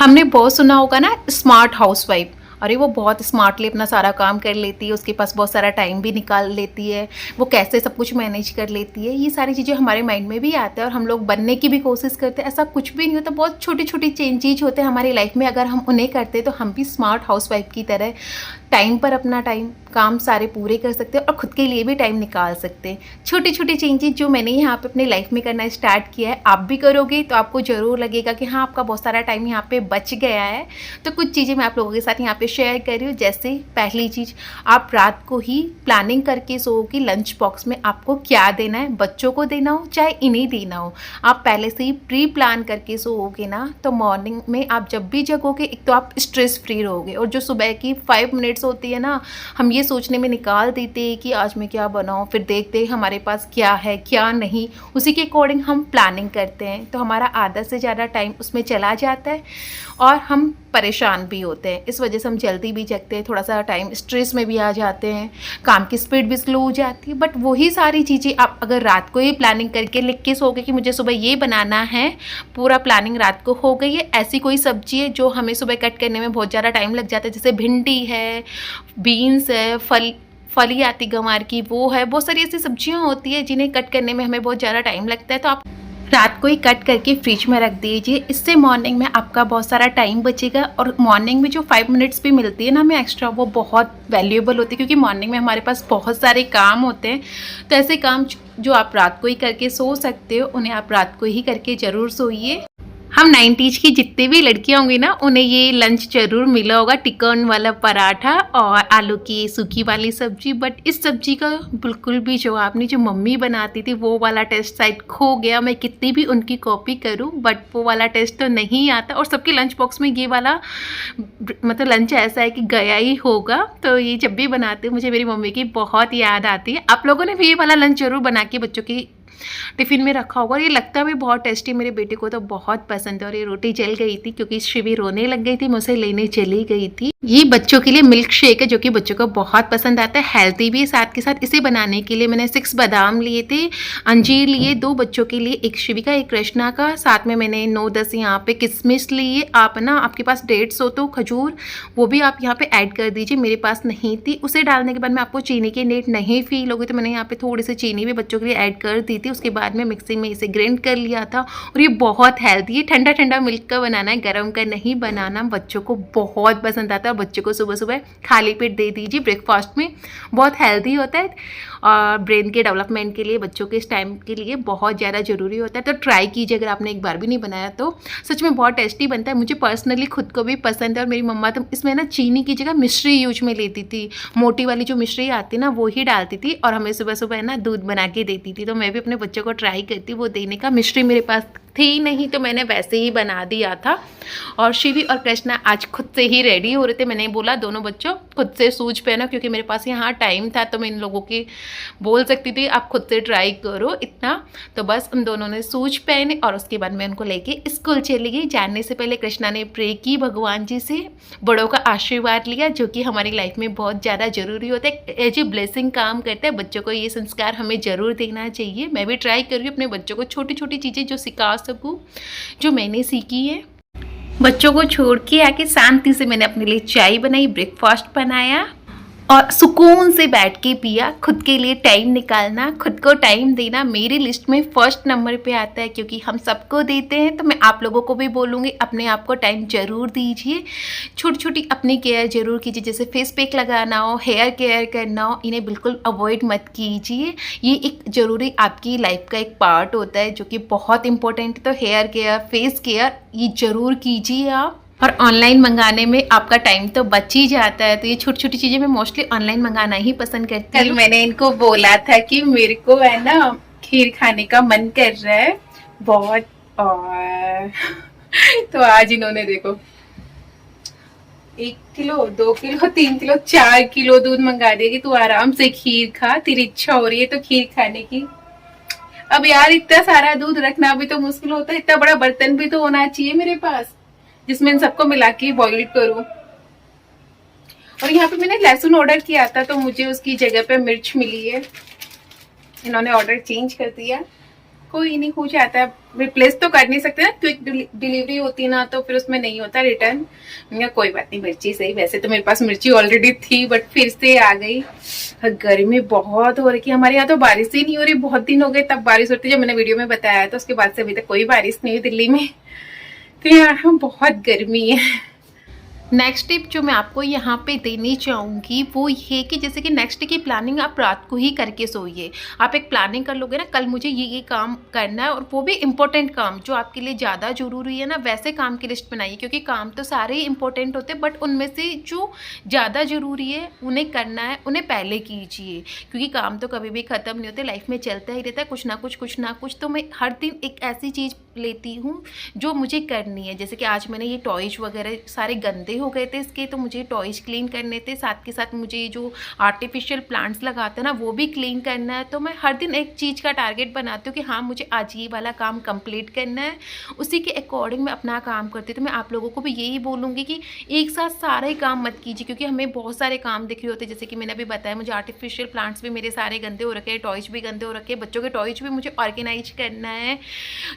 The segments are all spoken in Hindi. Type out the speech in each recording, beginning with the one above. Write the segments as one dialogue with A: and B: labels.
A: हमने बहुत सुना होगा ना स्मार्ट हाउसवाइफ। अरे वो बहुत स्मार्टली अपना सारा काम कर लेती है, उसके पास बहुत सारा टाइम भी निकाल लेती है, वो कैसे सब कुछ मैनेज कर लेती है। ये सारी चीज़ें हमारे माइंड में भी आते हैं और हम लोग बनने की भी कोशिश करते हैं। ऐसा कुछ भी नहीं होता, बहुत छोटी छोटी चीज़ होते हैं हमारी लाइफ में। अगर हम उन्हें करते हैं तो हम भी स्मार्ट हाउसवाइफ की तरह टाइम पर अपना काम सारे पूरे कर सकते हैं और ख़ुद के लिए भी टाइम निकाल सकते हैं। छोटी छोटी चेंजेस जो मैंने यहाँ पे अपनी लाइफ में करना स्टार्ट किया है, आप भी करोगे तो आपको ज़रूर लगेगा कि हाँ, आपका बहुत सारा टाइम यहाँ पे बच गया है। तो कुछ चीज़ें मैं आप लोगों के साथ यहाँ पे शेयर कर रही हूँ। जैसे पहली चीज़, आप रात को ही प्लानिंग करके सो कि लंच बॉक्स में आपको क्या देना है, बच्चों को देना हो चाहे इन्हें देना हो। आप पहले से ही प्री प्लान करके सोओगे ना, तो मॉर्निंग में आप जब भी जगोगे, एक तो आप स्ट्रेस फ्री रहोगे। और जो सुबह की 5 मिनट्स होती है ना, हम ये सोचने में निकाल देते हैं कि आज मैं क्या बनाऊं, फिर देखते हैं हमारे पास क्या है क्या नहीं, उसी के अकॉर्डिंग हम प्लानिंग करते हैं। तो हमारा आधा से ज़्यादा टाइम उसमें चला जाता है और हम परेशान भी होते हैं। इस वजह से हम जल्दी भी जगते हैं, थोड़ा सा टाइम स्ट्रेस में भी आ जाते हैं, काम की स्पीड भी स्लो हो जाती है। बट वही सारी चीज़ें आप अगर रात को ही प्लानिंग करके लिख के सोओगे कि मुझे सुबह ये बनाना है, पूरा प्लानिंग रात को हो गई है। ऐसी कोई सब्जी है जो हमें सुबह कट करने में बहुत ज़्यादा टाइम लग जाता है, जैसे भिंडी है, बीन्स है, फली आती गंवार की, वो है। बहुत सारी ऐसी सब्जियां होती है जिन्हें कट करने में हमें बहुत ज़्यादा टाइम लगता है। तो आप रात को ही कट करके फ्रिज में रख दीजिए, इससे मॉर्निंग में आपका बहुत सारा टाइम बचेगा। और मॉर्निंग में जो 5 मिनट्स भी मिलती है ना हमें एक्स्ट्रा, वो बहुत वैल्यूएबल होती है, क्योंकि मॉर्निंग में हमारे पास बहुत सारे काम होते हैं। तो ऐसे काम जो आप रात को ही करके सो सकते हो, उन्हें आप रात को ही करके ज़रूर सोइए। हम 90s की जितनी भी लड़कियां होंगी ना, उन्हें ये लंच जरूर मिला होगा, चिकन वाला पराठा और आलू की सूखी वाली सब्जी। बट इस सब्जी का बिल्कुल भी जवाब नहीं। जो मम्मी बनाती थी वो वाला टेस्ट शायद खो गया। मैं कितनी भी उनकी कॉपी करूं, बट वो वाला टेस्ट तो नहीं आता। और सबके लंच बॉक्स में ये वाला मतलब लंच ऐसा है कि गया ही होगा। तो ये जब भी बनाते मुझे मेरी मम्मी की बहुत याद आती है। आप लोगों ने भी ये वाला लंच जरूर बना के बच्चों की टिफ़िन में रखा होगा। और ये लगता भी बहुत टेस्टी, मेरे बेटे को तो बहुत पसंद है। और ये रोटी जल गई थी क्योंकि शिवी रोने लग गई थी, मैं उसे लेने चली गई थी। ये बच्चों के लिए मिल्क शेक है जो कि बच्चों को बहुत पसंद आता है, हेल्दी भी। साथ के साथ इसे बनाने के लिए मैंने 6 बादाम लिए थे, अंजीर लिए 2 बच्चों के लिए, एक शिवी का एक कृष्णा का, साथ में मैंने 9-10 यहाँ पे किशमिश लिए। आप ना, आपके पास डेट्स हो तो खजूर, वो भी आप यहाँ पे ऐड कर दीजिए। मेरे पास नहीं थी। उसे डालने के बाद में आपको चीनी की नीड नहीं फील होगी, तो मैंने यहाँ पे थोड़ी सी चीनी भी बच्चों के लिए ऐड कर दी थी। उसके बाद में मिक्सी में इसे ग्राइंड कर लिया था। और ये बहुत हेल्दी है, ठंडा ठंडा मिल्क का बनाना है, गर्म का नहीं बनाना। बच्चों को बहुत पसंद आता है। बच्चों को सुबह सुबह खाली पेट दे दीजिए ब्रेकफास्ट में, बहुत हेल्दी होता है और ब्रेन के डेवलपमेंट के लिए, बच्चों के इस टाइम के लिए बहुत ज़्यादा ज़रूरी होता है। तो ट्राई कीजिए अगर आपने एक बार भी नहीं बनाया तो। सच में बहुत टेस्टी बनता है, मुझे पर्सनली खुद को भी पसंद है। और मेरी मम्मा तो इसमें ना चीनी की जगह मिश्री यूज में लेती थी, मोटी वाली जो मिश्री आती ना वो ही डालती थी, और हमें सुबह सुबह ना दूध बना के देती थी। तो मैं भी अपने बच्चों को ट्राई करती वो देने का। मिश्री मेरे पास थी नहीं तो मैंने वैसे ही बना दिया था। और शिवी और कृष्णा आज खुद से ही रेडी हो रहे थे। मैंने बोला दोनों बच्चों खुद से सूज पहनो, क्योंकि मेरे पास यहाँ टाइम था तो मैं इन लोगों की बोल सकती थी आप खुद से ट्राई करो इतना। तो बस उन दोनों ने सूज पहने और उसके बाद मैं उनको लेके स्कूल चली गई। जाने से पहले कृष्णा ने प्रे की भगवान जी से, बड़ों का आशीर्वाद लिया, जो कि हमारी लाइफ में बहुत ज़्यादा ज़रूरी होता है, एज ए ब्लेसिंग काम करता है। बच्चों को ये संस्कार हमें ज़रूर देना चाहिए। मैं भी ट्राई कर रही हूँ अपने बच्चों को छोटी छोटी चीज़ें जो सिखा सकूँ, जो मैंने सीखी है। बच्चों को छोड़ के आके शांति से मैंने अपने लिए चाय बनाई, ब्रेकफास्ट बनाया और सुकून से बैठ के पिया। खुद के लिए टाइम निकालना, खुद को टाइम देना मेरी लिस्ट में फर्स्ट नंबर पे आता है, क्योंकि हम सबको देते हैं। तो मैं आप लोगों को भी बोलूँगी अपने आप को टाइम ज़रूर दीजिए। छोटी छोटी अपनी केयर ज़रूर कीजिए, जैसे फेस पैक लगाना हो, हेयर केयर करना हो, इन्हें बिल्कुल अवॉइड मत कीजिए। ये एक ज़रूरी आपकी लाइफ का एक पार्ट होता है जो कि बहुत इंपॉर्टेंट है। तो हेयर केयर, फेस केयर ये ज़रूर कीजिए आप। और ऑनलाइन मंगाने में आपका टाइम तो बच ही जाता है, तो ये छोटी छोटी चीज़ें मैं मोस्टली ऑनलाइन मंगाना ही पसंद करती हूँ। कल मैंने इनको बोला था कि मेरे को है ना खीर खाने का मन कर रहा है बहुत, और तो आज इन्होंने देखो 1 किलो, 2 किलो, 3 किलो, 4 किलो दूध मंगा दिया कि तू आराम से खीर खा, तेरी इच्छा हो रही है तो खीर खाने की। अब यार इतना सारा दूध रखना भी तो मुश्किल होता है, इतना बड़ा बर्तन भी तो होना चाहिए मेरे पास जिसमें इन सबको मिला के बॉईल करूं। और यहाँ पे मैंने लहसुन ऑर्डर किया था तो मुझे उसकी जगह पे मिर्च मिली है। इन्होंने ऑर्डर चेंज कर दिया। कोई नहीं, हो जाता है, रिप्लेस तो कर नहीं सकते ना, क्विक डिलीवरी होती ना तो फिर उसमें नहीं होता रिटर्न। या कोई बात नहीं, मिर्ची सही, वैसे तो मेरे पास मिर्ची ऑलरेडी थी बट फिर से आ गई। गर्मी बहुत हो रही है हमारे यहाँ, तो बारिश ही नहीं हो रही, बहुत दिन हो गए तब बारिश होती जब मैंने वीडियो में बताया था, उसके बाद से अभी तक कोई बारिश नहीं हुई दिल्ली में। तो यहाँ बहुत गर्मी है। नेक्स्ट टिप जो मैं आपको यहाँ पे देनी चाहूँगी वो ये कि जैसे कि नेक्स्ट डे की प्लानिंग आप रात को ही करके सोइए। आप एक प्लानिंग कर लोगे ना, कल मुझे ये काम करना है, और वो भी इम्पोर्टेंट काम जो आपके लिए ज़्यादा ज़रूरी है ना, वैसे काम की लिस्ट बनाइए। क्योंकि काम तो सारे ही इंपॉर्टेंट होते हैं बट उनमें से जो ज़्यादा ज़रूरी है उन्हें करना है, उन्हें पहले कीजिए। क्योंकि काम तो कभी भी ख़त्म नहीं होते, लाइफ में चलता ही रहता है कुछ ना कुछ। तो मैं हर दिन एक ऐसी चीज़ लेती हूँ जो मुझे करनी है। जैसे कि आज मैंने ये टॉयज वगैरह सारे गंदे हो गए थे इसके, तो मुझे टॉयज क्लीन करने थे, साथ के साथ मुझे ये जो आर्टिफिशियल प्लांट्स लगाते हैं ना वो भी क्लीन करना है। तो मैं हर दिन एक चीज़ का टारगेट बनाती हूँ कि हाँ मुझे आज ये वाला काम कंप्लीट करना है, उसी के अकॉर्डिंग मैं अपना काम करती हूँ। तो मैं आप लोगों को भी यही बोलूँगी कि एक साथ सारा ही काम मत कीजिए, क्योंकि हमें बहुत सारे काम दिख रहे होते हैं। जैसे कि मैंने अभी बताया, मुझे आर्टिफिशियल प्लांट्स भी मेरे सारे गंदे हो रखे हैं, टॉयज भी गंदे हो रखे हैं, बच्चों के टॉयज भी मुझे ऑर्गेनाइज करना है,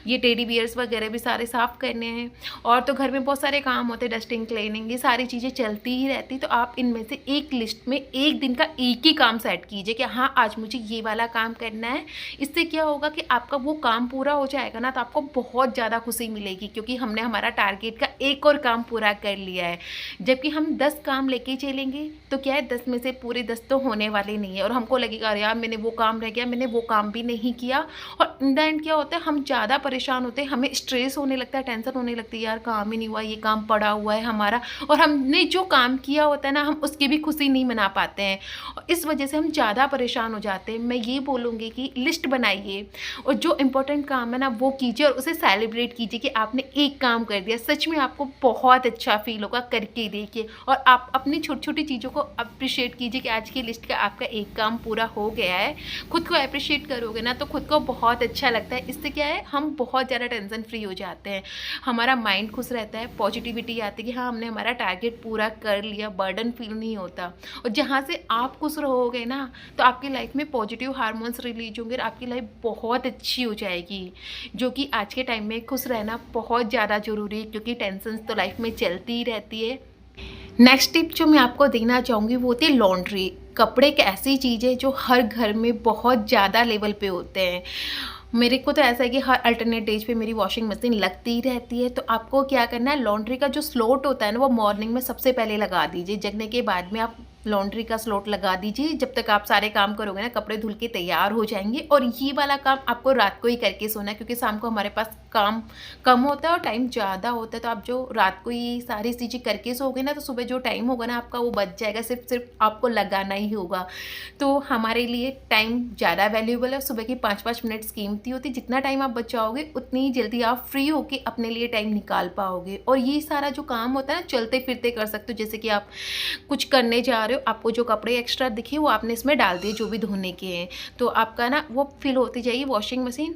A: ये टेडी बियर्स वगैरह भी सारे साफ़ करने हैं। और तो घर में बहुत सारे काम होते हैं, डस्टिंग, क्लीनिंग, ये सारी चीज़ें चलती ही रहती। तो आप इनमें से एक लिस्ट में एक दिन का एक ही काम सेट कीजिए कि हाँ आज मुझे ये वाला काम करना है। इससे क्या होगा कि आपका वो काम पूरा हो जाएगा ना, तो आपको बहुत ज़्यादा खुशी मिलेगी, क्योंकि हमने हमारा टारगेट का एक और काम पूरा कर लिया है। जबकि हम 10 काम लेके चलेंगे तो क्या है, 10 में से पूरे 10 तो होने वाले नहीं है, और हमको लगेगा अरे यार मैंने वो काम रह गया, मैंने वो काम भी नहीं किया। और इन द एंड क्या होता है, हम ज़्यादा परेशान होते हैं, हमें स्ट्रेस होने लगता है, टेंशन होने लगती है, यार काम ही नहीं हुआ, ये काम पड़ा हुआ है हमारा, और हमने जो काम किया होता है ना हम उसकी भी खुशी नहीं मना पाते हैं, और इस वजह से हम ज़्यादा परेशान हो जाते हैं। मैं ये बोलूँगी कि लिस्ट बनाइए और जो इम्पोर्टेंट काम है ना वो कीजिए, और उसे सेलिब्रेट कीजिए कि आपने एक काम कर दिया। सच में आपको बहुत अच्छा फील होगा, करके देखिए। और आप अपनी छोटी छोटी चीज़ों को अप्रिशिएट कीजिए कि आज की लिस्ट का आपका एक काम पूरा हो गया है। खुद को अप्रिशिएट करोगे ना तो खुद को बहुत अच्छा लगता है। इससे क्या है, हम बहुत ज़्यादा टेंशन फ्री हो जाते हैं, हमारा माइंड खुश रहता है, पॉजिटिविटी आती है कि हाँ हमने हमारा टारगेट पूरा कर लिया, बर्डन फील नहीं होता। और जहाँ से आप खुश रहोगे ना तो आपकी लाइफ में पॉजिटिव हार्मोन्स रिलीज होंगे और आपकी लाइफ बहुत अच्छी हो जाएगी, जो कि आज के टाइम में खुश रहना बहुत ज़्यादा ज़रूरी है, क्योंकि टेंशन तो लाइफ में चलती ही रहती है। नेक्स्ट टिप जो मैं आपको देना चाहूँगी वो होती है लॉन्ड्री। कपड़े एक ऐसी चीज़ है जो हर घर में बहुत ज़्यादा लेवल पे होते हैं। मेरे को तो ऐसा है कि हर अल्टरनेट डेज पे मेरी वॉशिंग मशीन लगती ही रहती है। तो आपको क्या करना है, लॉन्ड्री का जो स्लॉट होता है ना वो मॉर्निंग में सबसे पहले लगा दीजिए। जगने के बाद में आप लॉन्ड्री का स्लॉट लगा दीजिए। जब तक आप सारे काम करोगे ना कपड़े धुल के तैयार हो जाएंगे। और ये वाला काम आपको रात को ही करके सोना है, क्योंकि शाम को हमारे पास काम कम होता है और टाइम ज़्यादा होता है। तो आप जो रात को ये सारी चीज़ें करके सोओगे ना तो सुबह जो टाइम होगा ना आपका वो बच जाएगा, सिर्फ आपको लगाना ही होगा। तो हमारे लिए टाइम ज़्यादा वैल्यूएबल है। सुबह की 5-5 मिनट्स कीमती होती है। जितना टाइम आप बचाओगे उतनी ही जल्दी आप फ्री होकर अपने लिए टाइम निकाल पाओगे। और ये सारा जो काम होता है ना चलते फिरते कर सकते हो। जैसे कि आप कुछ करने जा रहे हो, आपको जो कपड़े एक्स्ट्रा दिखे वो आपने इसमें डाल दिए जो भी धोने के हैं, तो आपका ना वो फिल होती जाएगी वॉशिंग मशीन।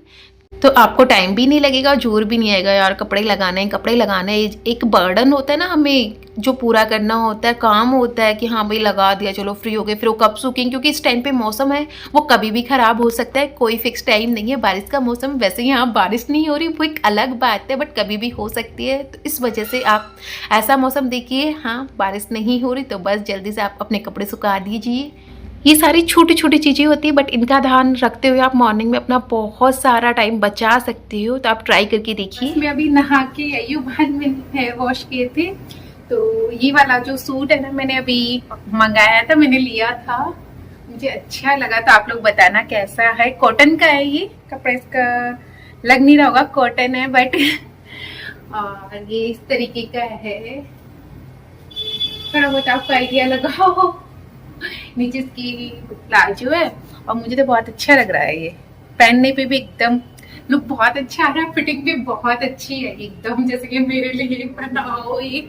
A: तो आपको टाइम भी नहीं लगेगा, जोर भी नहीं आएगा यार कपड़े लगाना है, कपड़े लगाना है। एक बर्डन होता है ना हमें जो पूरा करना होता है, काम होता है कि हाँ भाई लगा दिया चलो फ्री हो गए, फिर वो कब सूखेंगे, क्योंकि इस टाइम पे मौसम है वो कभी भी ख़राब हो सकता है, कोई फिक्स टाइम नहीं है। बारिश का मौसम, वैसे यहाँ बारिश नहीं हो रही वो एक अलग बात है, बट कभी भी हो सकती है। तो इस वजह से आप ऐसा मौसम देखिए, हाँ बारिश नहीं हो रही तो बस जल्दी से आप अपने कपड़े सुखा दीजिए। ये सारी छोटी छोटी चीज़ें होती है, बट इनका ध्यान रखते हुए आप मॉर्निंग में अपना बहुत सारा टाइम बचा सकते हो। तो आप ट्राई करके देखिए। मैं अभी नहा के आई हूँ, बाद में हेयर वॉश किए थे। तो ये वाला जो सूट है ना मैंने अभी मंगाया था, मैंने लिया था, मुझे अच्छा लगा। तो आप लोग बताना कैसा है। कॉटन का है ये कपड़ा, इसका लग नहीं रहा होगा कॉटन है, बट और ये इस तरीके का है। थोड़ा बहुत आपको आइडिया लगाओ। नीचे इसकी प्लाजो है और मुझे तो बहुत अच्छा लग रहा है। ये पहनने पे भी एकदम लुक बहुत अच्छा आ रहा है, फिटिंग भी बहुत अच्छी है एकदम, जैसे कि मेरे लिए बनाओ ये।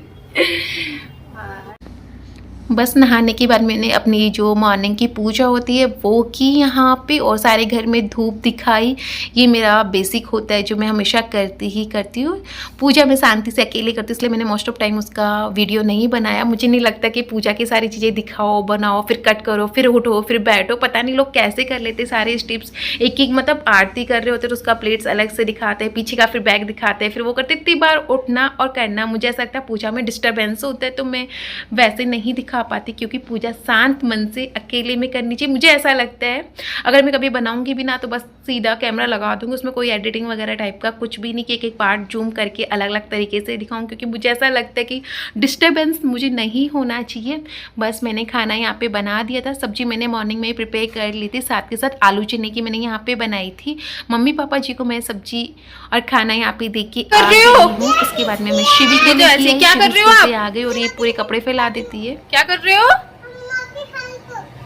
A: बस नहाने के बाद मैंने अपनी जो मॉर्निंग की पूजा होती है वो की यहाँ पे, और सारे घर में धूप दिखाई। ये मेरा बेसिक होता है जो मैं हमेशा करती हूँ। पूजा मैं शांति से अकेले करती हूँ, इसलिए मैंने मोस्ट ऑफ टाइम उसका वीडियो नहीं बनाया। मुझे नहीं लगता कि पूजा की सारी चीज़ें दिखाओ, बनाओ, फिर कट करो, फिर उठो, फिर बैठो। पता नहीं लोग कैसे कर लेते सारे स्टेप्स। एक एक मतलब आरती कर रहे होते तो उसका प्लेट्स अलग से दिखाते हैं, पीछे का फिर बैग दिखाते हैं, फिर वो करते। इतनी बार उठना और करना मुझे ऐसा लगता है पूजा में डिस्टर्बेंस होता है, तो मैं वैसे नहीं दिखा पाती, क्योंकि पूजा शांत मन से अकेले में करनी चाहिए। मुझे ऐसा लगता है अगर मैं कभी बनाऊंगी भी ना तो बस सीधा कैमरा लगा दूंगी, उसमें कोई एडिटिंग वगैरह टाइप का कुछ भी नहीं कि एक एक पार्ट जूम करके अलग अलग तरीके से दिखाऊं, क्योंकि मुझे ऐसा लगता है कि डिस्टर्बेंस मुझे नहीं होना चाहिए। बस मैंने खाना यहाँ पे बना दिया था। सब्जी मैंने मॉर्निंग में ही प्रिपेयर कर ली थी, साथ के साथ आलू चने की मैंने यहाँ पे बनाई थी। मम्मी पापा जी को मैं सब्जी और खाना यहाँ पे देख के आ गई हूँ। उसके बाद में मैं शिवी को
B: क्या कर रहे हो आप?
A: आ गई और ये पूरे कपड़े फैला देती है।
B: क्या कर रहे हो?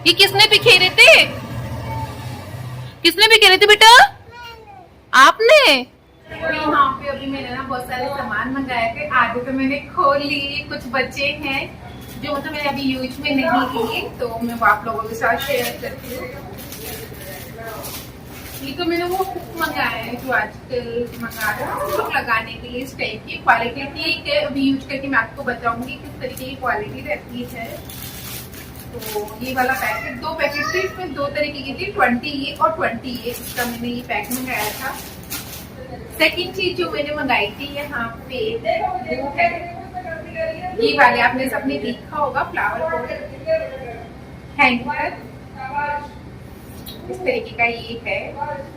B: ये किसने बिखेरे थे? किसने बिखेरे थे बेटा? आपने?
A: यहाँ पे अभी मैंने ना बहुत सारे सामान मंगाए थे, आधे तो मैंने खोल लिए, कुछ बचे हैं जो मतलब मैंने अभी यूज में नहीं लिए, तो मैं वो आप लोगों के साथ शेयर करती हूँ। ये तो मैंने वो हुक मंगाया है जो आजकल मंगा रहा हूँ हुक लगाने के लिए। इस टाइप की क्वालिटी ठीक है, अभी यूज करके मैं आपको बताऊंगी किस तरीके की क्वालिटी रहती है। तो ये वाला पैकेट, 2 पैकेट थे, इसमें 2 तरीके की थी, 20 ये और 20 ये। इसका मैंने ये पैक मंगाया था। सेकंड चीज जो मैंने मंगाई थी यहाँ पे वो है ये वाले, आपने सबने देखा होगा फ्लावर पॉट हैंगर। इस तरीके का ये है,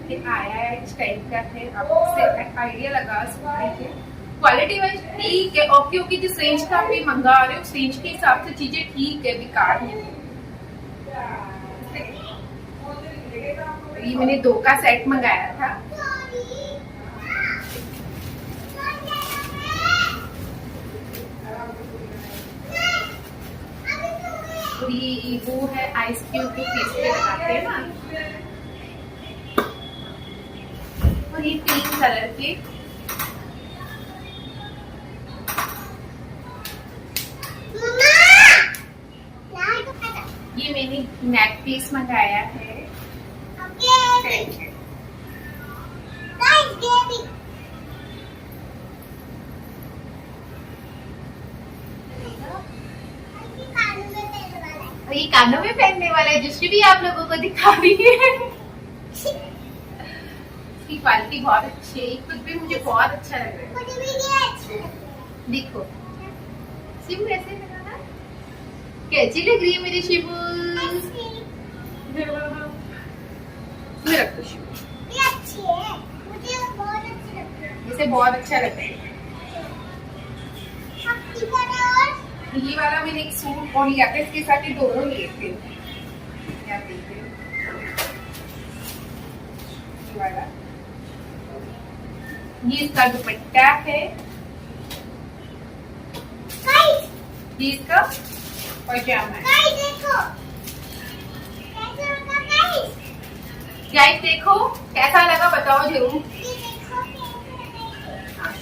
A: ये आया है, इस टाइप का है, आप इससे आइडिया लगा सकते हैं। क्वालिटी वाइज ठीक है, और क्योंकि जिस रेंज का आप ये मंगा रहे हो उस रेंज के हिसाब से चीजें ठीक है, बेकार नहीं। ये मैंने 2 का सेट मंगाया था। और ये वो है आइस क्यूब को फेस पे लगाते हैं ना, और ये पिंक कलर के ये मैंने नेक पीस मंगाया है। और ये कानों में पहनने वाला है, जिसकी भी आप लोगों को दिखा रही है। इसकी क्वालिटी बहुत अच्छी है, खुद भी मुझे बहुत अच्छा लग रहा है। देखो सिम कैसे लगाना, कैसी लग रही है मेरी शिबू? मैं रखो शिबू, इसे बहुत अच्छा लगता है। ये वाला मैंने एक सूट और लिया था, इसके साथ ये दोनों लिए थे। ये इसका दुपट्टा है, ये इसका पजामा है। गाइस देखो कैसा लगा बताओ जरूर।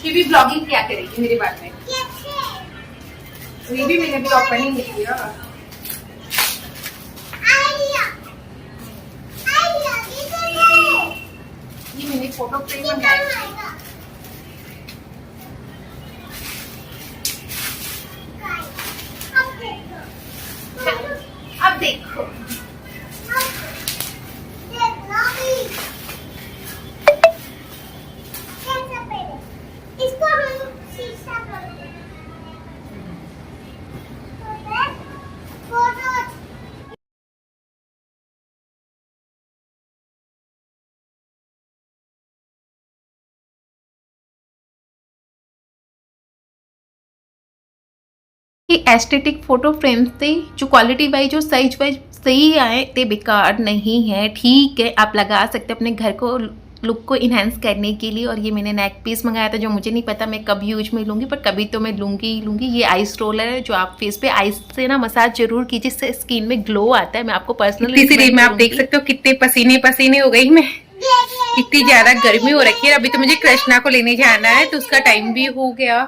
A: ये भी ब्लॉगिंग क्या करेगी मेरे बारे में। ये भी मैंने भी ओपनिंग नहीं किया। ये मैंने फोटो फ्रेम मंगाया। अब देखो इसको हम शीशा करते हैं। एस्थेटिक फोटो फ्रेम्स थे जो क्वालिटी वाइज जो साइज वाइज सही आए थे, बेकार नहीं है, ठीक है, आप लगा सकते अपने घर को लुक को इन्हेंस करने के लिए। और ये मैंने नेक पीस मंगाया था जो मुझे नहीं पता मैं कब यूज में लूँगी, पर कभी तो मैं लूँगी ही लूँगी। ये आइस रोलर है जो आप फेस पे आइस से ना मसाज जरूर कीजिए, इससे स्किन में ग्लो आता है। मैं आपको पर्सनली में आप देख सकते हो कितने पसीने पसीने हो गई मैं, इतनी ज्यादा गर्मी हो रखी है। अभी तो मुझे कृष्णा को लेने जाना है, तो उसका टाइम भी हो गया,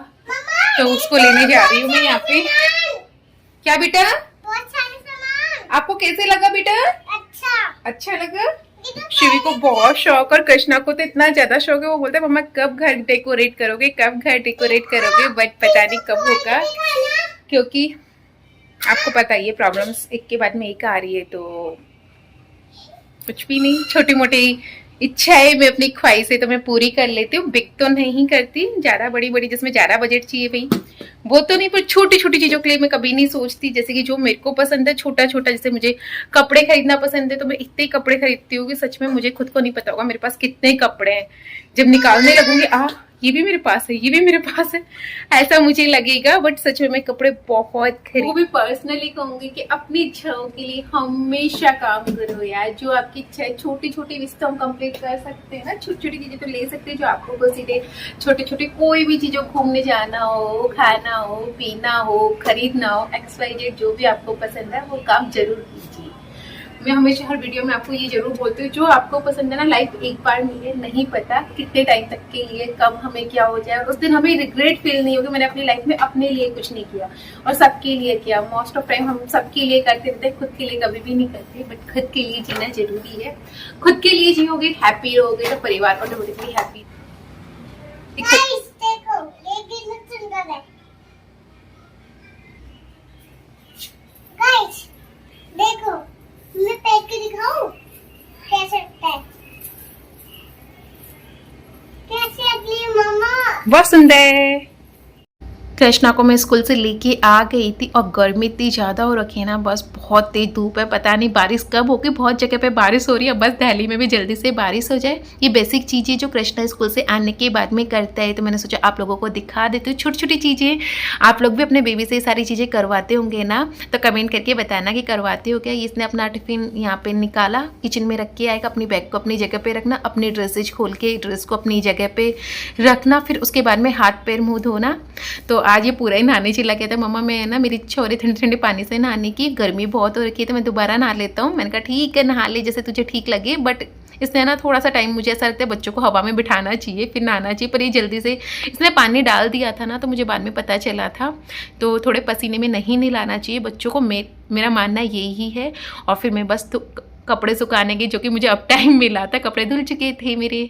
A: तो उसको लेने जा रही हूँ मैं यहाँ पे। क्या बेटा? आपको कैसे लगा बेटा?
B: अच्छा।
A: अच्छा लगा? शिवी को बहुत शौक और कृष्णा को तो इतना ज्यादा शौक है, वो बोलते हैं मम्मा कब घर डेकोरेट करोगे, कब घर डेकोरेट करोगे, बट पता नहीं कब होगा, क्योंकि आपको पता ही है प्रॉब्लम्स एक के बाद में एक आ रही है, तो कुछ भी नहीं, छोटी मोटी इच्छाएं मैं अपनी ख्वाहिशें तो मैं पूरी कर लेती हूँ, बिग तो नहीं करती, ज्यादा बड़ी बड़ी जिसमें ज्यादा बजट चाहिए भाई वो तो नहीं, पर छोटी छोटी चीजों के लिए मैं कभी नहीं सोचती, जैसे कि जो मेरे को पसंद है छोटा छोटा, जैसे मुझे कपड़े खरीदना पसंद है तो मैं इतने कपड़े खरीदती हूँ कि सच में मुझे खुद को नहीं पता होगा मेरे पास कितने कपड़े हैं, जब निकालने लगूंगी ये भी मेरे पास है, ये भी मेरे पास है, ऐसा मुझे लगेगा, बट सच में मैं कपड़े बहुत खरीद, वो भी पर्सनली कहूंगी कि अपनी इच्छाओं के लिए हमेशा काम करो यार, जो आपकी इच्छा है, छोटी छोटी विश तो हम कंप्लीट कर सकते हैं ना, छोटी छोटी चीजें तो ले सकते हैं जो आपको पसंद है, छोटे छोटे कोई भी चीजों घूमने जाना हो, खाना हो, पीना हो, खरीदना हो, XYZ जो भी आपको पसंद है वो काम जरूर कीजिए। मैं हमेशा हर वीडियो में आपको ये जरूर बोलती हूँ, जो आपको पसंद है ना, लाइफ एक बार मिले, नहीं पता कितने टाइम तक के लिए, कब हमें क्या हो जाए, उस दिन हमें रिग्रेट फील नहीं होगा मैंने अपनी लाइफ में अपने लिए कुछ नहीं किया और सबके लिए किया। मोस्ट ऑफ टाइम हम सबके लिए करते रहते हैं, खुद के लिए कभी भी नहीं करते, बट खुद के लिए जीना जरूरी है। खुद के लिए जियोगे, हैप्पी रहोगे, तो परिवार ऑटोमेटिकली हैप्पी।
B: देखो ये कितना सुंदर है गाइस, देखो मैं पैक के दिखाऊं कैसे लगता है, कैसे अगली मामा,
A: बहुत सुंदर। कृष्णा को मैं स्कूल से लेके आ गई थी और गर्मी इतनी ज़्यादा हो रखी है ना, बस बहुत तेज धूप है, पता नहीं बारिश कब होगी, बहुत जगह पे बारिश हो रही है, बस दिल्ली में भी जल्दी से बारिश हो जाए। ये बेसिक चीज़ें जो कृष्णा स्कूल से आने के बाद में करता है, तो मैंने सोचा आप लोगों को दिखा देती हूँ, छोटी छोटी चीज़ें। आप लोग भी अपने बेबी से ये सारी चीज़ें करवाते होंगे ना, तो कमेंट करके बताना कि करवाते हो क्या। इसने अपना टिफिन यहाँ पे निकाला, किचन में रख के आएगा, अपनी बैग को अपनी जगह पे रखना, अपनी ड्रेसेज खोल के ड्रेस को अपनी जगह पे रखना, फिर उसके बाद में हाथ पैर मुँह धोना। तो आज ये पूरा ही नहाने चला गया था, मम्मा मैं ना मेरी इच्छा हो रही ठंडे ठंडे पानी से नहाने की, गर्मी बहुत हो रखी है तो मैं दोबारा नहा लेता हूँ। मैंने कहा ठीक है नहा ले जैसे तुझे ठीक लगे, बट इसने ना थोड़ा सा टाइम, मुझे ऐसा लगता है बच्चों को हवा में बिठाना चाहिए फिर नहाना चाहिए, पर ये जल्दी से इसने पानी डाल दिया था ना, तो मुझे बाद में पता चला था, तो थोड़े पसीने में नहीं नहलाना चाहिए बच्चों को, मेरा मानना यही है। और फिर मैं बस तो कपड़े सुखाने के, जो कि मुझे अब टाइम मिला था, कपड़े धुल चुके थे मेरे।